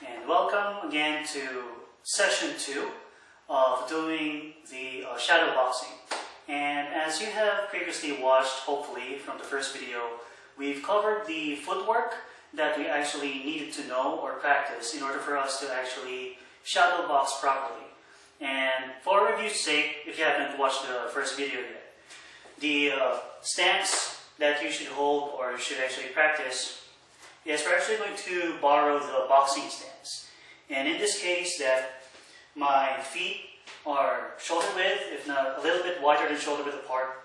and welcome again to session 2 of doing the shadow boxing. And as you have previously watched, hopefully, from the first video, we've covered the footwork that we actually needed to know or practice in order for us to actually shadow box properly. And for review's sake, if you haven't watched the first video yet, the stance that you should hold or should actually practice is we're actually going to borrow the boxing stance. And in this case, that my feet are shoulder width, if not a little bit wider than shoulder width apart,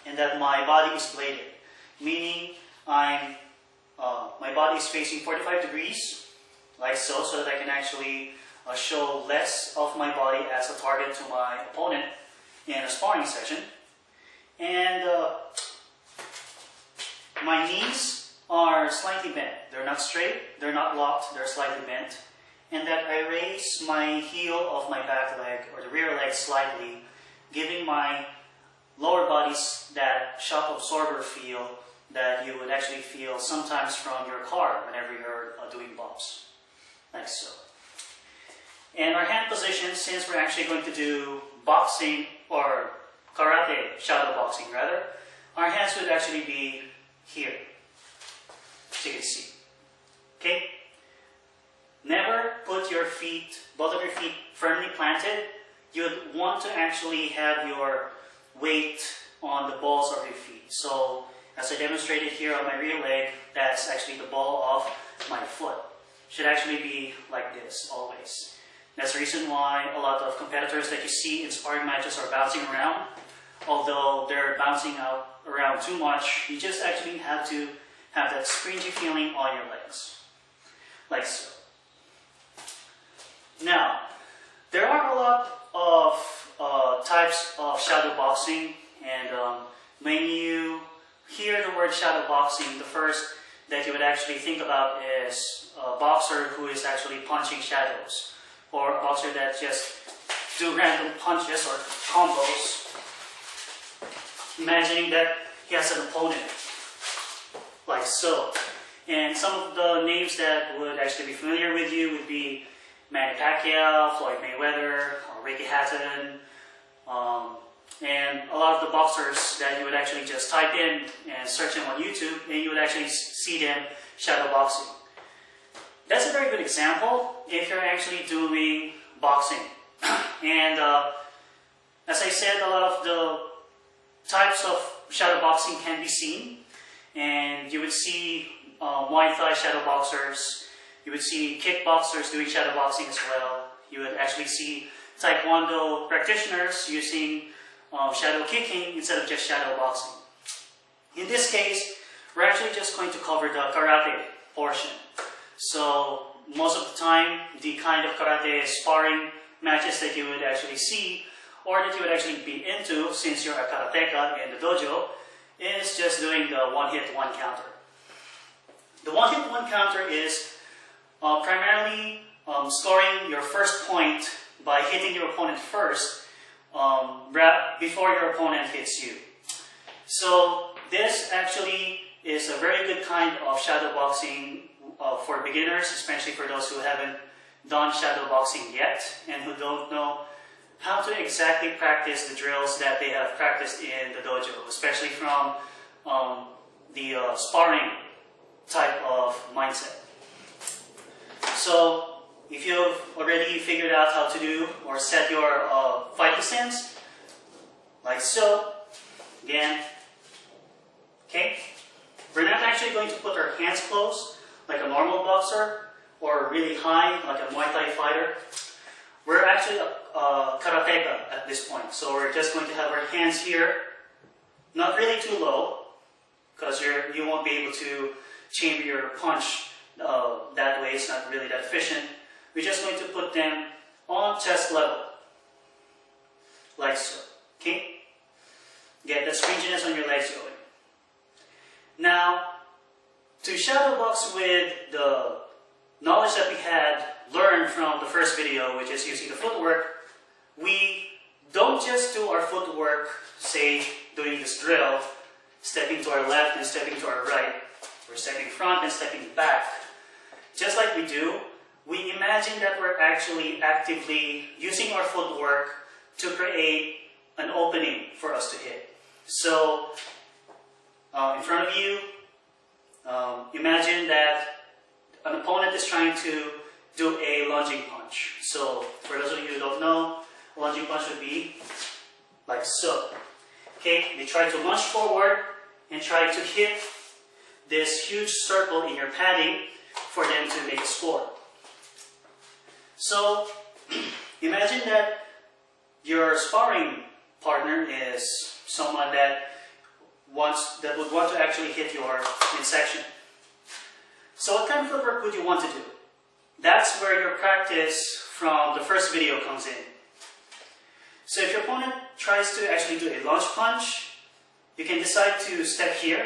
and that my body is bladed, meaning my body is facing 45 degrees, like so that I can actually show less of my body as a target to my opponent in a sparring session. And my knees are slightly bent. They're not straight, they're not locked, they're slightly bent. And that I raise my heel of my back leg or the rear leg slightly, giving my lower bodies that shock absorber feel that you would actually feel sometimes from your car whenever you're doing bumps, like so. And our hand position, since we're actually going to do boxing or karate, shadow boxing rather, our hands would actually be here, as you can see. Okay? Never put your feet, both of your feet firmly planted. You would want to actually have your weight on the balls of your feet. So, as I demonstrated here on my rear leg, that's actually the ball of my foot. Should actually be like this, always. That's the reason why a lot of competitors that you see in sparring matches are bouncing around. Although they're bouncing around too much, you just actually have to have that springy feeling on your legs. Like so. Now, there are a lot of types of shadow boxing, and when you hear the word shadow boxing, the first that you would actually think about is a boxer who is actually punching shadows, or a boxer that just do random punches or combos, imagining that he has an opponent, like so. And some of the names that would actually be familiar with you would be Manny Pacquiao, Floyd Mayweather, or Ricky Hatton, and a lot of the boxers that you would actually just type in and search them on YouTube, and you would actually see them shadow boxing. That's a very good example if you're actually doing boxing. And as I said, a lot of the types of shadow boxing can be seen, and you would see Muay Thai shadow boxers. You would see kickboxers doing shadow boxing as well. You would actually see Taekwondo practitioners using shadow kicking instead of just shadow boxing. In this case, we're actually just going to cover the karate portion. So most of the time, the kind of karate sparring matches that you would actually see or that you would actually be into, since you're a karateka in the dojo, is just doing the one-hit, one-counter. The one-hit, one-counter is primarily scoring your first point by hitting your opponent first before your opponent hits you. So this actually is a very good kind of shadow boxing for beginners, especially for those who haven't done shadow boxing yet and who don't know how to exactly practice the drills that they have practiced in the dojo, especially from the sparring type of mindset. So, if you've already figured out how to do or set your fighting stance, like so, again, okay? We're not actually going to put our hands close like a normal boxer or really high like a Muay Thai fighter. We're actually a karateka at this point, so we're just going to have our hands here, not really too low, because you won't be able to chamber your punch that way. It's not really that efficient. We're just going to put them on chest level, like so. Okay? Get that springiness on your legs going. Now, to shadow box with the knowledge that we had learned from the first video, which is using the footwork, we don't just do our footwork, say, doing this drill, stepping to our left and stepping to our right, or stepping front and stepping back. just like we do, we imagine that we're actually actively using our footwork to create an opening for us to hit. So, in front of you, imagine that an opponent is trying to do a lunging punch. So, for those of you who don't know, a lunging punch would be like so. Okay, they try to lunge forward and try to hit this huge circle in your padding for them to make a score. So, imagine that your sparring partner is someone that would want to actually hit your midsection. So what kind of footwork would you want to do? That's where your practice from the first video comes in. So if your opponent tries to actually do a lunge punch, you can decide to step here,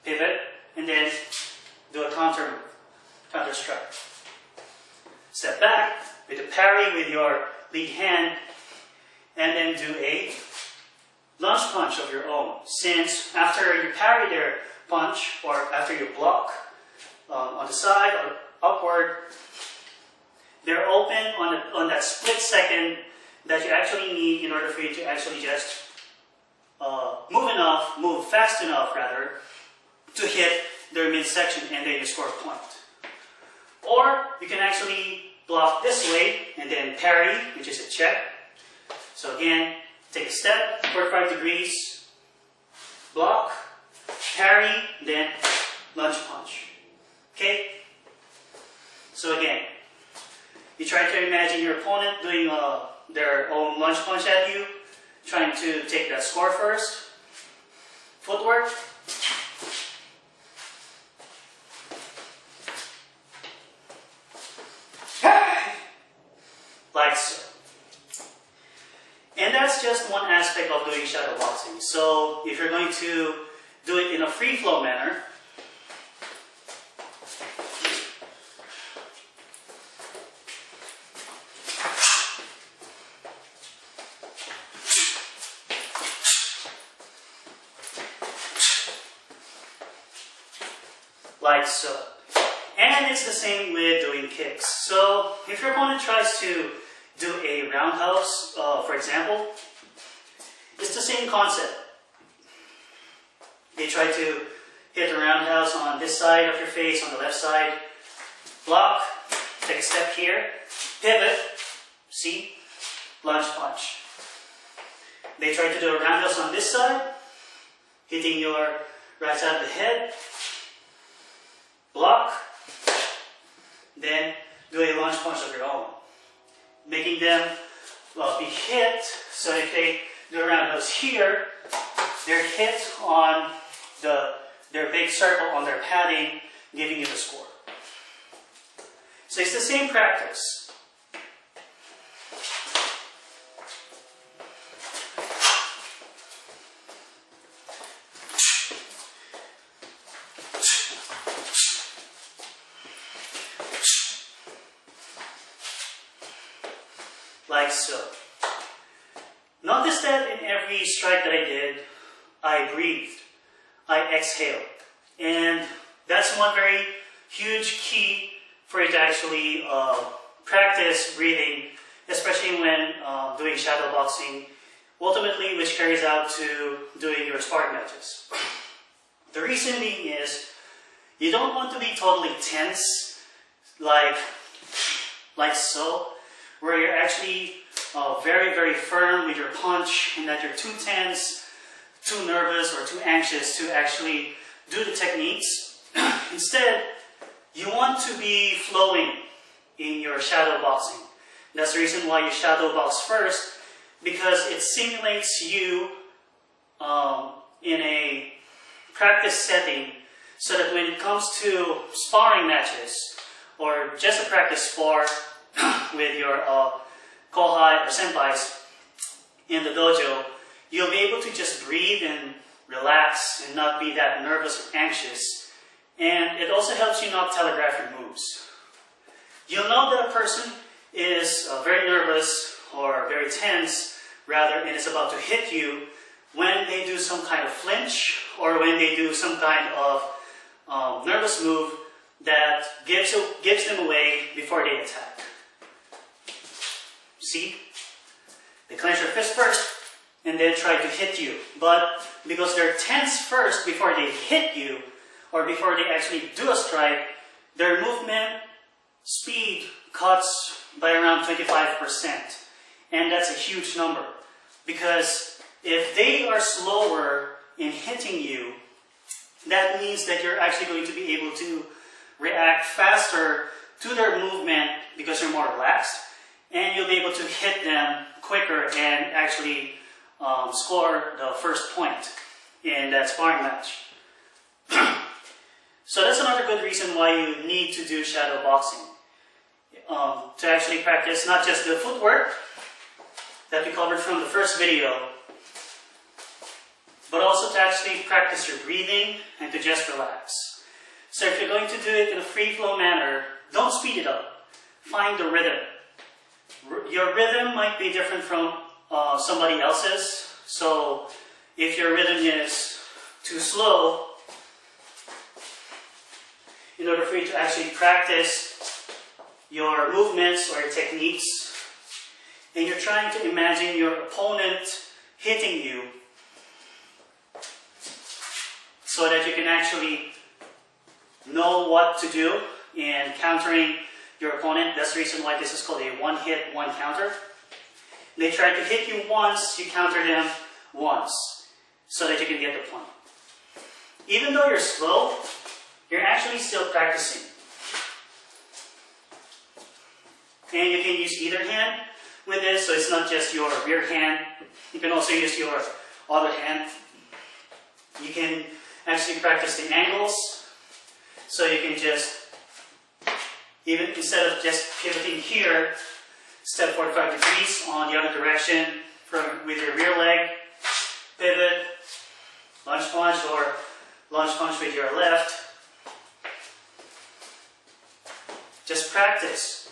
pivot, and then do a counter strike. Step back with a parry with your lead hand, and then do a lunge punch of your own. Since after you parry their punch, or after you block on the side or upward, they're open on that split second that you actually need in order for you to actually just move fast enough rather, to hit their midsection and then you score a point. Or you can actually block this way and then parry, which is a check. So again, take a step, 45 degrees, block, parry, then lunge punch. Okay? So again, you try to imagine your opponent doing their own lunge punch at you, trying to take that score first. Footwork. Like so. And that's just one aspect of doing shadowboxing. So if you're going to do it in a free flow manner, like so. And it's the same with doing kicks. So if your opponent tries to do a roundhouse, for example, it's the same concept. They try to hit a roundhouse on this side of your face, on the left side, block, take a step here, pivot, see, lunge punch. They try to do a roundhouse on this side, hitting your right side of the head, block, then do a lunge punch of your own, making them be hit. So if they do a roundhouse here, they're hit on their big circle on their padding, giving you the score. So it's the same practice. Like so. Notice that in every strike that I did, I breathed, I exhaled. And that's one very huge key for you to actually practice breathing, especially when doing shadowboxing, ultimately which carries out to doing your sparring matches. The reason being is, you don't want to be totally tense, like so, where you're actually very, very firm with your punch and that you're too tense, too nervous, or too anxious to actually do the techniques. Instead, you want to be flowing in your shadow boxing. That's the reason why you shadow box first, because it simulates you in a practice setting, so that when it comes to sparring matches, or just a practice spar with your kohai or senpais in the dojo, you'll be able to just breathe and relax and not be that nervous or anxious. And it also helps you not telegraph your moves. You'll know that a person is very nervous or very tense, rather, and is about to hit you when they do some kind of flinch or when they do some kind of nervous move that gives them away before they attack. See? They clench their fist first and then try to hit you. But because they're tense first before they hit you, or before they actually do a strike, their movement speed cuts by around 25%. And that's a huge number. Because if they are slower in hitting you, that means that you're actually going to be able to react faster to their movement because you're more relaxed, and you'll be able to hit them quicker and actually score the first point in that sparring match. So that's another good reason why you need to do shadow boxing. To actually practice not just the footwork that we covered from the first video, but also to actually practice your breathing and to just relax. So if you're going to do it in a free-flow manner, don't speed it up. Find the rhythm. Your rhythm might be different from somebody else's. So if your rhythm is too slow, in order for you to actually practice your movements or your techniques, and you're trying to imagine your opponent hitting you so that you can actually know what to do in countering your opponent. That's the reason why this is called a one-hit, one-counter. They try to hit you once, you counter them once, so that you can get the point. Even though you're slow, you're actually still practicing. And you can use either hand with this, so it's not just your rear hand. You can also use your other hand. You can actually practice the angles, so you can just, even instead of just pivoting here, step 45 degrees on the other direction with your rear leg, pivot, lunge punch, or lunge punch with your left. Just practice,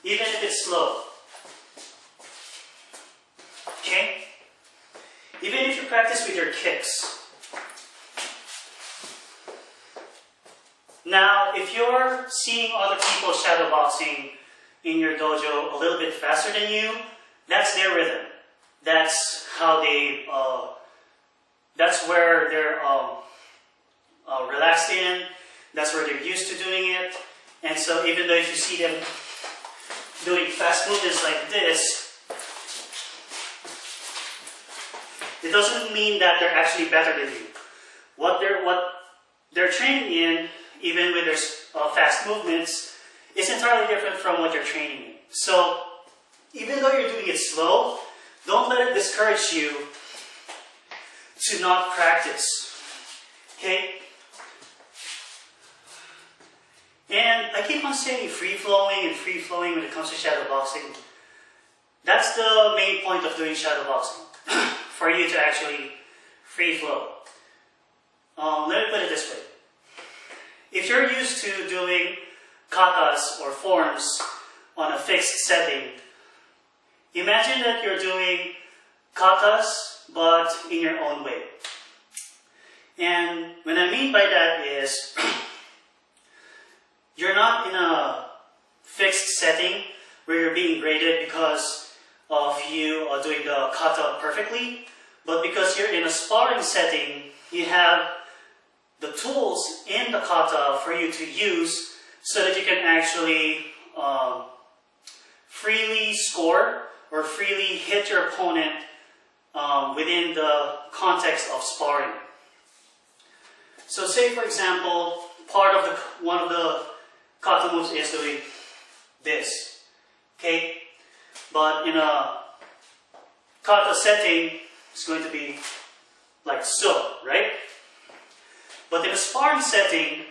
even if it's slow. Okay? Even if you practice with your kicks. Now, if you're seeing other people shadowboxing in your dojo a little bit faster than you, that's their rhythm. That's how they, that's where they're relaxed in. That's where they're used to doing it. And so even though if you see them doing fast movements like this, it doesn't mean that they're actually better than you. What they're training in, even with their fast movements, is entirely different from what you're training in. So even though you're doing it slow, don't let it discourage you to not practice. Okay? And I keep on saying free-flowing and free-flowing when it comes to shadowboxing. That's the main point of doing shadowboxing, for you to actually free-flow. Let me put it this way. If you're used to doing katas or forms on a fixed setting, imagine that you're doing katas but in your own way. And what I mean by that is, you're not in a fixed setting where you're being graded because of you doing the kata perfectly, but because you're in a sparring setting, you have the tools in the kata for you to use so that you can actually freely score or freely hit your opponent within the context of sparring. So say for example, one of the kata moves is doing this, okay? But in a kata setting, it's going to be like so, right? But in a sparring setting,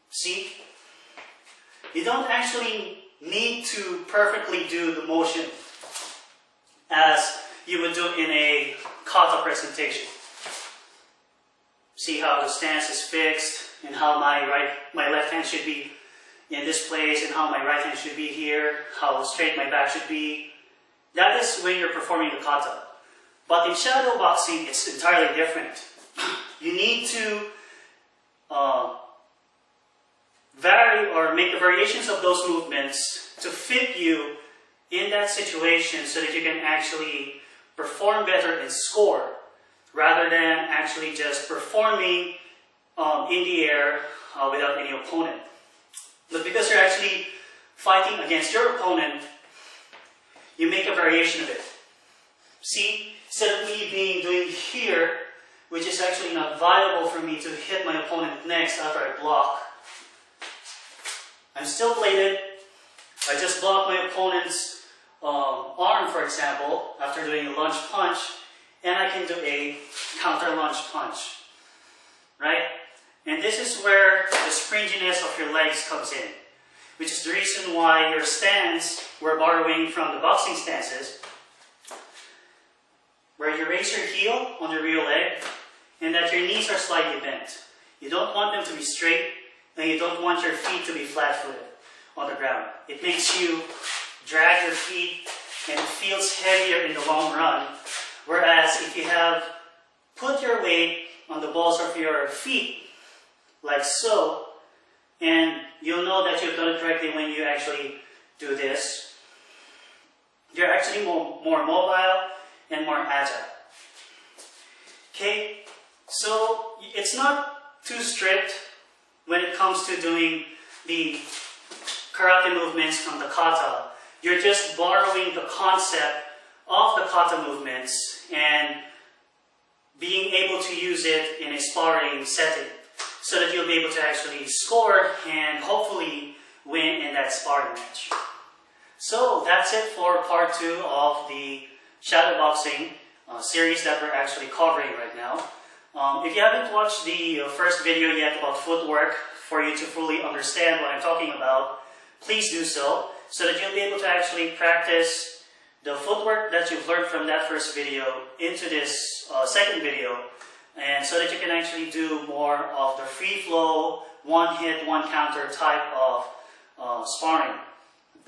see, you don't actually need to perfectly do the motion as you would do in a kata presentation. See how the stance is fixed, and how my left hand should be in this place, and how my right hand should be here, how straight my back should be. That is when you're performing the kata. But in shadowboxing, it's entirely different. You need to vary or make the variations of those movements to fit you in that situation so that you can actually perform better and score rather than actually just performing in the air without any opponent. But because you're actually fighting against your opponent, you make a variation of it. See, instead of me doing here, which is actually not viable for me to hit my opponent next after I block, I'm still plated. I just block my opponent's arm, for example, after doing a lunge punch, and I can do a counter lunge punch, right? And this is where the springiness of your legs comes in, which is the reason why your stance, we're borrowing from the boxing stances, where you raise your heel on your rear leg and that your knees are slightly bent. You don't want them to be straight, and you don't want your feet to be flat-footed on the ground. It makes you drag your feet and it feels heavier in the long run. Whereas if you have put your weight on the balls of your feet, like so, and you'll know that you've done it correctly when you actually do this, you're actually more mobile and more agile. Okay, so it's not too strict when it comes to doing the karate movements from the kata. You're just borrowing the concept of the kata movements and being able to use it in a sparring setting so that you'll be able to actually score and hopefully win in that sparring match. So that's it for part 2 of the Shadowboxing series that we're actually covering right now. If you haven't watched the first video yet about footwork for you to fully understand what I'm talking about, please do so that you'll be able to actually practice the footwork that you've learned from that first video into this second video, and so that you can actually do more of the free flow, one hit, one counter type of sparring,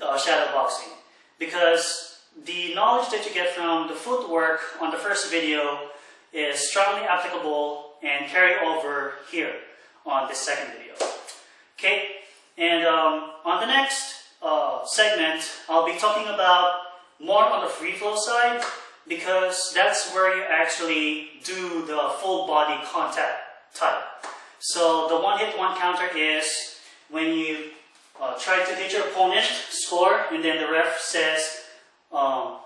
shadowboxing. Because the knowledge that you get from the footwork on the first video is strongly applicable and carry over here on this second video. Okay, and on the next segment, I'll be talking about more on the free flow side, because that's where you actually do the full body contact type. So the one hit, one counter is when you try to hit your opponent, score, and then the ref says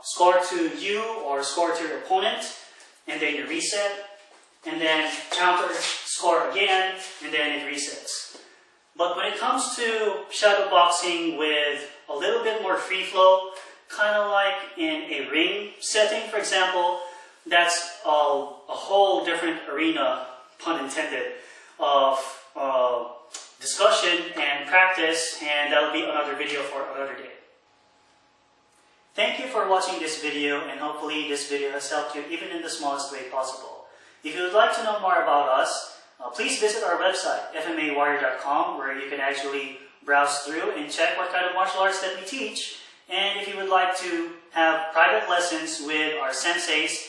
score to you or score to your opponent, and then you reset, and then counter, score again, and then it resets. But when it comes to shadowboxing with a little bit more free flow, kind of like in a ring setting, for example, that's a whole different arena, pun intended, of discussion and practice, and that'll be another video for another day. Thank you for watching this video, and hopefully this video has helped you even in the smallest way possible. If you would like to know more about us, please visit our website, fmawarrior.com, where you can actually browse through and check what kind of martial arts that we teach. And if you would like to have private lessons with our senseis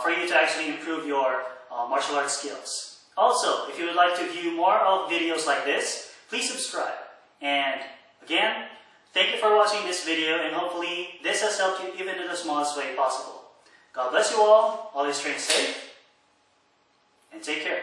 for you to actually improve your martial arts skills. Also, if you would like to view more of videos like this, please subscribe. And again, thank you for watching this video, and hopefully this has helped you even in the smallest way possible. God bless you all, always train safe, and take care.